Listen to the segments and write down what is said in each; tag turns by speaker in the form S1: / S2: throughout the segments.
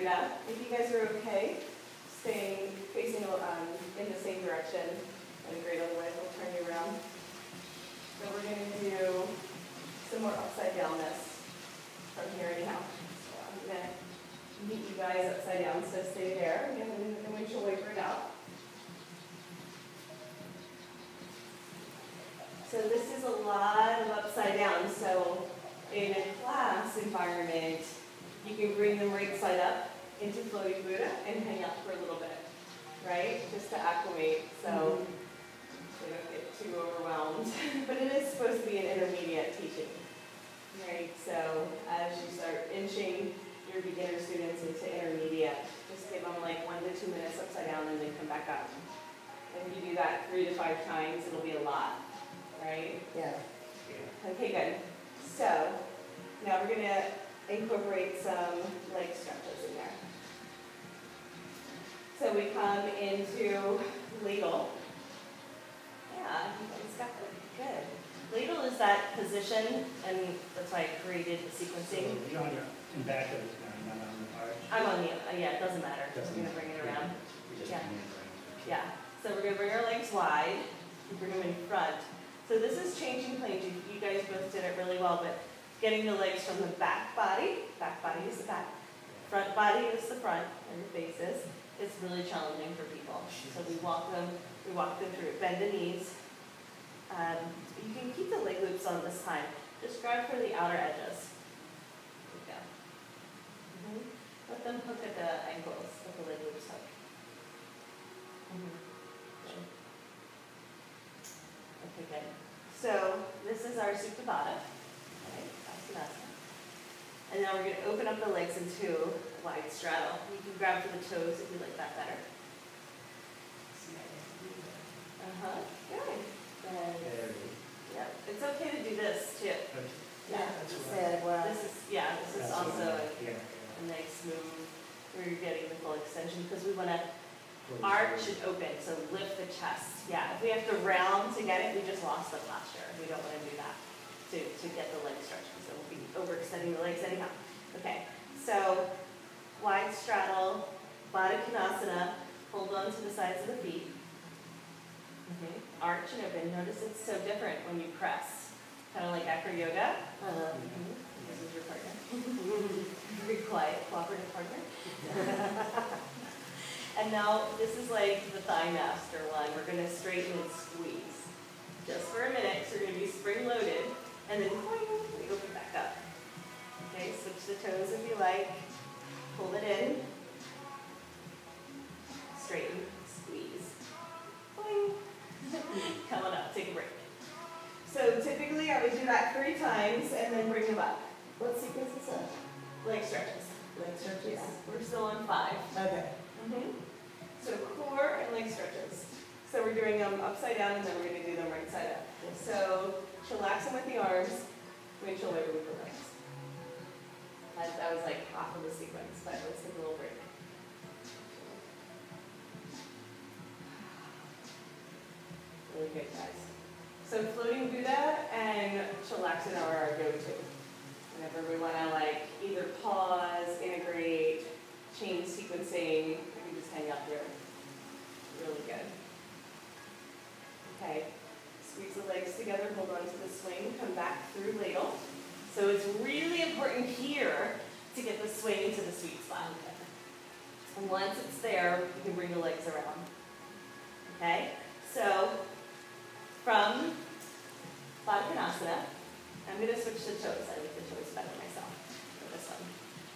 S1: Buddha. If you guys are okay, staying facing in the same direction, and great otherwise we'll turn you around. So we're going to do some more upside downness from here anyhow. So I'm going to meet you guys upside down, so stay there, and then we shall wiper it out. So this is a lot of upside down. So in a class environment, you can bring them right side up into floating Buddha and hang out for a little bit, right? Just to acclimate, so they don't get too overwhelmed. But it is supposed to be an intermediate teaching, right? So as you start inching your beginner students into intermediate, just give them like 1 to 2 minutes upside down and then come back up. And if you do that 3 to 5 times, it'll be a lot, right?
S2: Yeah.
S1: Okay, good. So now we're going to incorporate some leg stretches in there. So we come into ladle. Yeah, it's got good. Ladle is that position, and that's why I created the sequencing.
S3: So you're on your in back of it, not on the arch.
S1: I'm on the, yeah, it doesn't matter. We're going to bring it around. Yeah. Yeah. So we're going to bring our legs wide, bring them in front. So this is changing planes. You guys both did it really well, but getting the legs from the back body is the back, front body is the front, and your face is really challenging for people. So we walk them through it. Bend the knees. You can keep the leg loops on this time. Just grab for the outer edges. There you go. Let them hook at the ankles, let the leg loops hook. Okay, good. So this is our Supta. And now we're going to open up the legs into a wide straddle. You can grab for the toes if you like that better. Good. Yeah, it's okay to do this too.
S2: Yeah, this is
S1: also a nice move where you're getting the full extension because we want to arch and open, so lift the chest. Yeah, if we have to round to get it, we just lost the posture. We don't want to do that to get the leg stretching, so we'll be overextending the legs anyhow. Okay, so wide straddle, Baddha Konasana, hold on to the sides of the feet. Arch and open. Notice it's so different when you press. Kind of like acro yoga. This is your partner. Very quiet, cooperative partner. And now this is like the thigh master one. We're going to straighten and squeeze. Just for a minute, so you're going to be spring loaded, and then we open back up. Okay, switch the toes if you like. Hold it in. Straighten, squeeze. Boing. Come on up, take a break. So typically I would do that 3 times and then bring them up.
S2: What sequence is that?
S1: Leg stretches.
S2: Leg stretches?
S1: Yeah, we're still on 5.
S2: Okay.
S1: So core and leg stretches. So we're doing them upside down and then we're going to do them right side up. So chillax them with the arms, windshield wiper with the legs. That was like half of the sequence, but let's take a little break. Really good, guys. So floating Buddha and chillaxing are our go-to. Whenever we want to like either pause, integrate, change sequencing, we can just hang out here. Really good. Okay, squeeze the legs together, hold on to the swing, come back through ladle. So it's really important here to get the swing into the sweet spot. And once it's there, you can bring the legs around. Okay, so from Baddha Konasana, I'm going to switch to toes. I like the toes better myself for this one.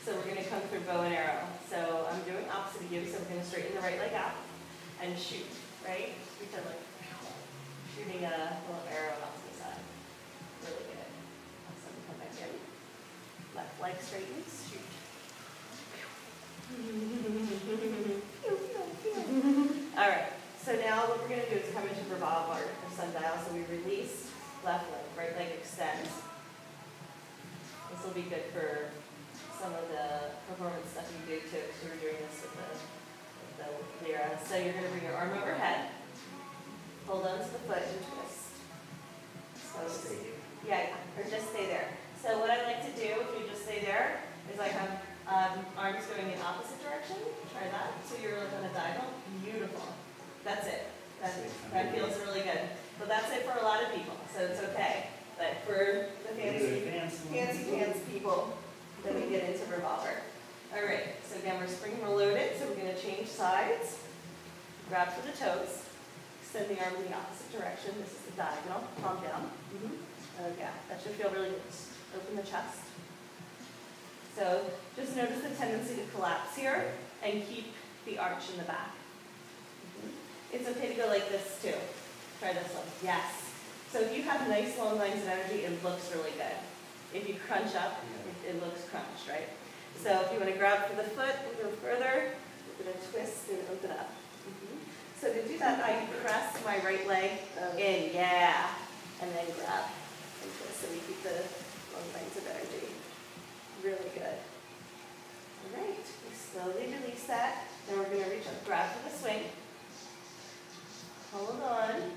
S1: So we're going to come through bow and arrow. So I'm doing opposite of you, so we're going to straighten the right leg out and shoot, right? Pretend like shooting a little arrow out to the side. Really good. Awesome. Come back in. Left leg straightens, shoot. All right. So now what we're going to do is come into revolve or sundial. So we release left leg, right leg extends. This will be good for some of the performance stuff you do too, because we were doing this with the Lira. So you're going to bring your arm overhead, hold on to the foot and twist. So yeah, or just stay there. So what I like to do, if you just stay there, is I have Arms going in opposite direction. Try that. So you're like on a diagonal. Beautiful. That's it. That feels really good. But that's it for a lot of people, so it's okay. But for the fancy pants people, then we get into revolver. All right, so again, we're spring loaded, so we're going to change sides. Grab for the toes. Extend the arm in the opposite direction. This is the diagonal. Palm down. Okay, that should feel really good. Open the chest. So just notice the tendency to collapse here and keep the arch in the back. It's okay to go like this too. Try this one. Yes. So if you have nice long lines of energy, it looks really good. If you crunch up, it looks crunched, right? So if you want to grab for the foot and go further, we're going to twist and open up. So to do that, I press my right leg in, yeah, and then grab and twist, so we keep the long lines of energy. Really good. All right, we slowly release that. Then we're going to reach up, grab for the swing. Hold on.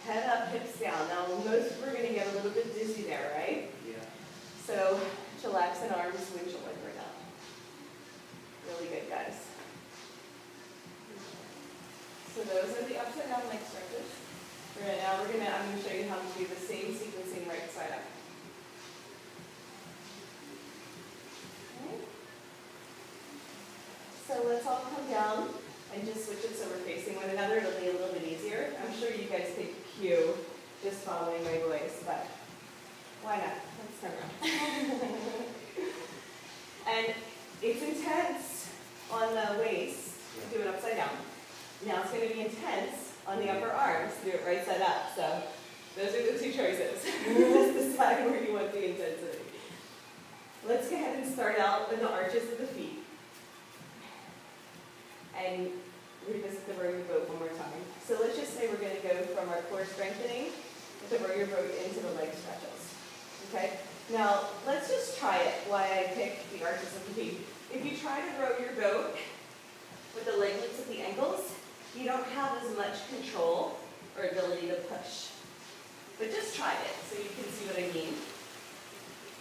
S1: Head up, hips down. Now, most we're going to get a little bit dizzy there, right?
S3: Yeah.
S1: So, chillax and arms, windshield like right up. Really good, guys. So those are the upside down leg stretches. I'm going to show you how to do the same sequencing right side up. Okay. So let's all come down and just switch it so we're facing one another. It'll be a little bit easier. I'm sure you guys take a cue just following my voice, but why not? Let's turn around. And it's intense on the waist to do it upside down. Now it's going to be intense on the upper arms to do it right side up. So those are the two choices. Just decide where you want the intensity. Let's go ahead and start out with the arches of the feet. And revisit the warrior boat one more time. So let's just say we're going to go from our core strengthening with the warrior boat into the leg stretches. Okay? Now, let's just try it, why I picked the arches of the feet. If you try to row your boat with the leg loops at the ankles, you don't have as much control or ability to push. But just try it so you can see what I mean.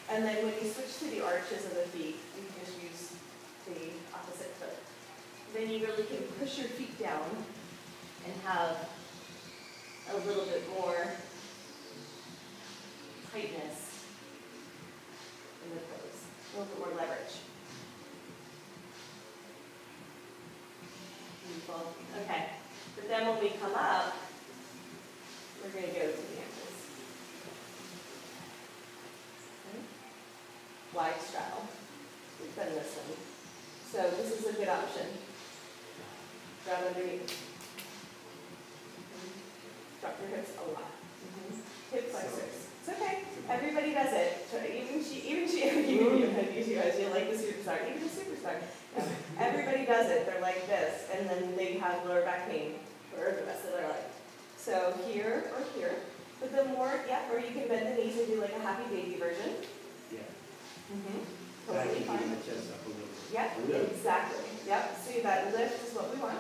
S1: And then when you switch to the arches of the feet, you can just use the opposite foot. Then you really can push your feet down and have a little bit more tightness in the toes, a little bit more leverage. Beautiful. Okay, but then when we come up, we're going to go to the ankles. Okay. Wide straddle. We've done this one. So this is a good option. Grab underneath. Drop your hips a lot. Hip flexors. It's okay. Everybody does it. Even you guys, you like the superstar. Even the superstar. No. Everybody does it. They're like this, and then they have lower back pain for the rest of their life. So here or here. But the more, or you can bend the knees and do like a happy baby version.
S3: Yeah.
S1: Totally fine.
S3: The chest up a little bit.
S1: Yep, exactly. Yep, see that lift is what we want.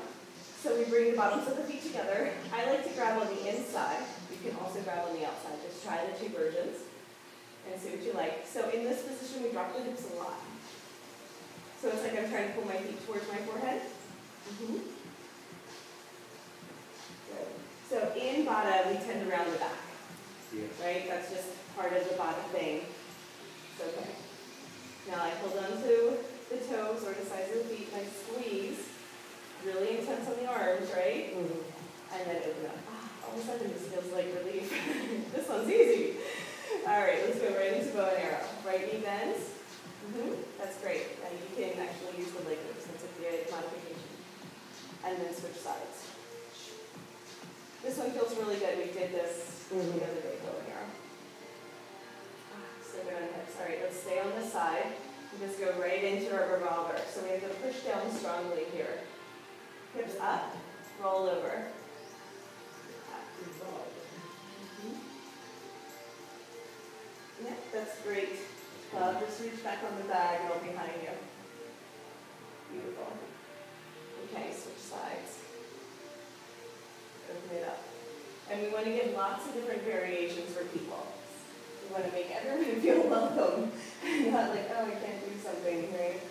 S1: So we bring the bottoms of the feet together. I like to grab on the inside. You can also grab on the outside. Just try the two versions and see what you like. So in this position, we drop the hips a lot. So it's like I'm trying to pull my feet towards my forehead. Good. So in Bada, we tend to round the back.
S3: Yeah. Right?
S1: That's just part of the Bada thing. It's okay. Now I hold on to the toes or the sides of the feet and I squeeze. Really intense on the arms, right? And then open up. All of a sudden this feels like relief. This one's easy. All right, let's go right into bow and arrow. Right knee bends. That's great. And you can actually use the leg loops. That's a good modification. And then switch sides. This one feels really good. We did this the other day, bow and arrow. So good on the hips. All right, let's stay on this side. And just go right into our revolver. So we have to push down strongly here. Hips up, roll over. Yeah, that's great. Just reach back on the bag, it'll be behind you. Beautiful. Okay, switch sides. Open it up. And we want to give lots of different variations for people. We want to make everyone feel welcome. Not like, oh, I can't do something, right?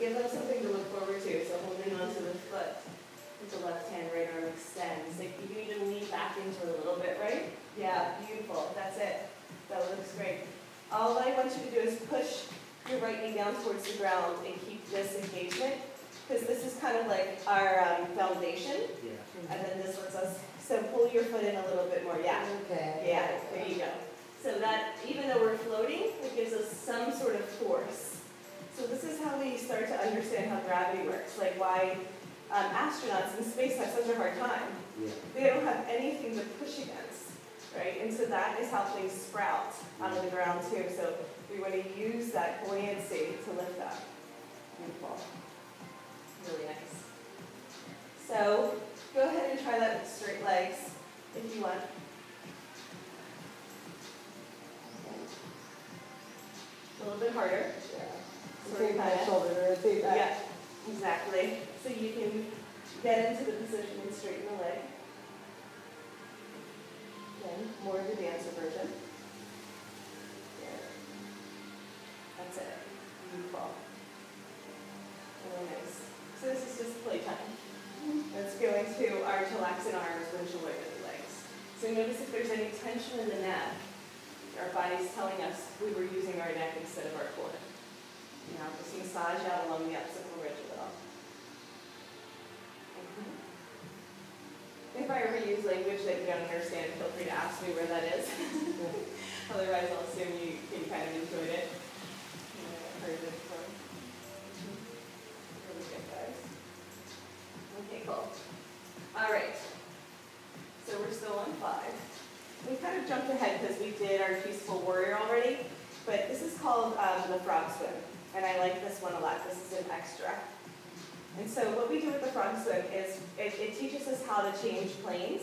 S1: give them something to look forward to. So holding onto the foot with the left hand, right arm extends. Like you can even lean back into it a little bit, right? Yeah, beautiful. That's it. That looks great. All I want you to do is push your right knee down towards the ground and keep this engagement, because this is kind of like our foundation,
S3: Yeah.
S1: and then this lets us, so pull your foot in a little bit more, yeah.
S2: Okay.
S1: Yeah, there you go. So that, even though we're floating, it gives us some sort of force. So this is how we start to understand how gravity works, like why astronauts in space have such a hard time.
S3: Yeah.
S1: They don't have anything to push against, right? And so that is how things sprout out of the ground too. So we want to use that buoyancy to lift up. Beautiful. Really nice. So go ahead and try that with straight legs if you want. A little bit harder.
S2: Yeah.
S1: Sort of
S2: Take my
S1: kinda-
S2: shoulder to rotate that.
S1: Yeah, exactly. So you can get into the position and straighten the leg. Again, more of the dancer version. There. That's it. Beautiful. Really nice. So this is just playtime. Let's go into our chillaxing arms, windshield wiper legs. So notice if there's any tension in the neck, our body's telling us we were using our neck instead of our core. Now just massage out along the occipital ridge a little. If I ever use language that you don't understand, feel free to ask me where that is. Otherwise, I'll assume you can kind of intuit it. I've heard it before. Really good, guys. Okay, cool. All right. So we're still on 5. We kind of jumped ahead because we did our peaceful warrior already, but this is called the frog swim, and I like this one a lot. This is an extra. And so what we do with the frog swim is it teaches us how to change planes,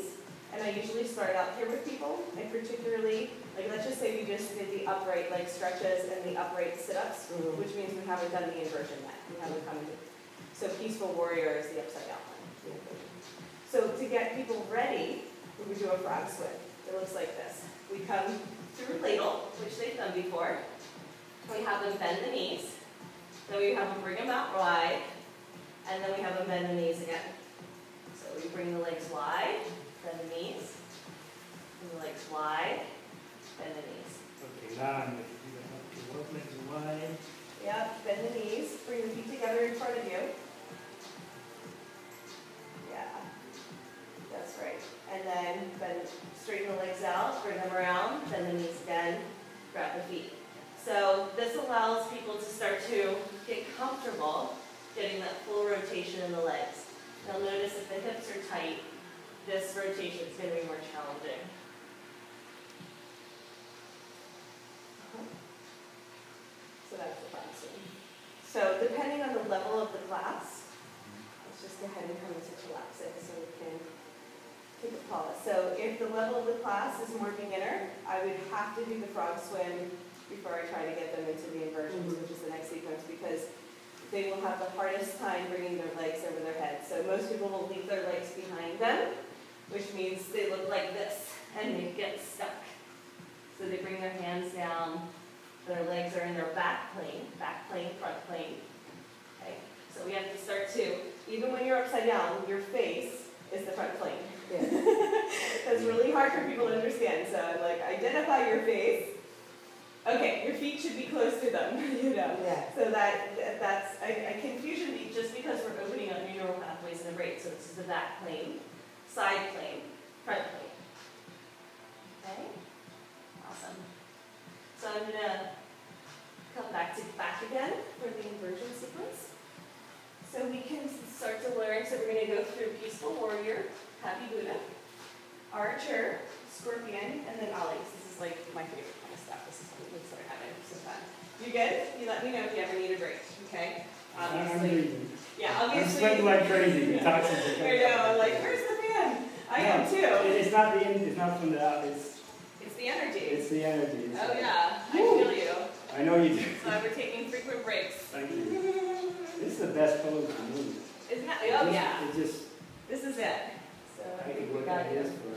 S1: and I usually start out here with people, and particularly, like let's just say we just did the upright leg stretches and the upright sit-ups, which means we haven't done the inversion yet. We haven't come to. So peaceful warrior is the upside down one. So to get people ready, we would do a frog swim. It looks like this. We come through ladle, which they've done before. We have them bend the knees. Then we have them bring them out wide. And then we have them bend the knees again. So we bring the legs wide, bend the knees. Bring the legs wide, bend the knees.
S3: Okay, now I'm going to do that. Both legs wide.
S1: Yep, bend the knees. Bring the feet together in front of you. Yeah, that's right. And then bend, straighten the legs out, bring them around, bend the knees again, grab the feet. So this allows people to start to get comfortable getting that full rotation in the legs. Now notice if the hips are tight, this rotation is going to be more challenging. So that's the frog swim. So depending on the level of the class, let's just go ahead and come into collapsing so we can take a pause. So if the level of the class is more beginner, I would have to do the frog swim before I try to get them into the inversions, which is the next sequence, because they will have the hardest time bringing their legs over their heads. So most people will leave their legs behind them, which means they look like this, and they get stuck. So they bring their hands down, their legs are in their back plane, front plane. Okay, so we have to start to, even when you're upside down, your face is the front plane.
S2: Yeah.
S1: That's really hard for people to understand. So I'm like, identify your face. Okay, your feet should be close to them, you know.
S2: Yeah.
S1: So that's a confusion just because we're opening up new neural pathways in the brain. So this is the back plane, side plane, front plane. Okay, awesome. So I'm gonna come back again for the inversion sequence. So we can start to learn. So we're gonna go through peaceful warrior, happy Buddha, archer, scorpion, and then ollies. This is like my favorite kind of stuff. This is what we start having some fun. You good? You let me know if you ever need a break, okay?
S3: I'm breathing.
S1: Yeah,
S3: I'm
S1: obviously.
S3: sweating like crazy. The toxins are
S1: I know, I'm like, where's the fan? I am too.
S3: It's not the end, it's not from the out, it's
S1: the energy.
S3: the energy.
S1: Oh yeah, I feel you.
S3: I know you do.
S1: So we're taking frequent breaks.
S3: Thank you. This is the best pose for me.
S1: Isn't that? Oh yeah.
S3: It just,
S1: This is it. So I
S3: I
S1: think
S3: could
S1: we
S3: work
S1: got
S3: like
S1: it.
S3: this for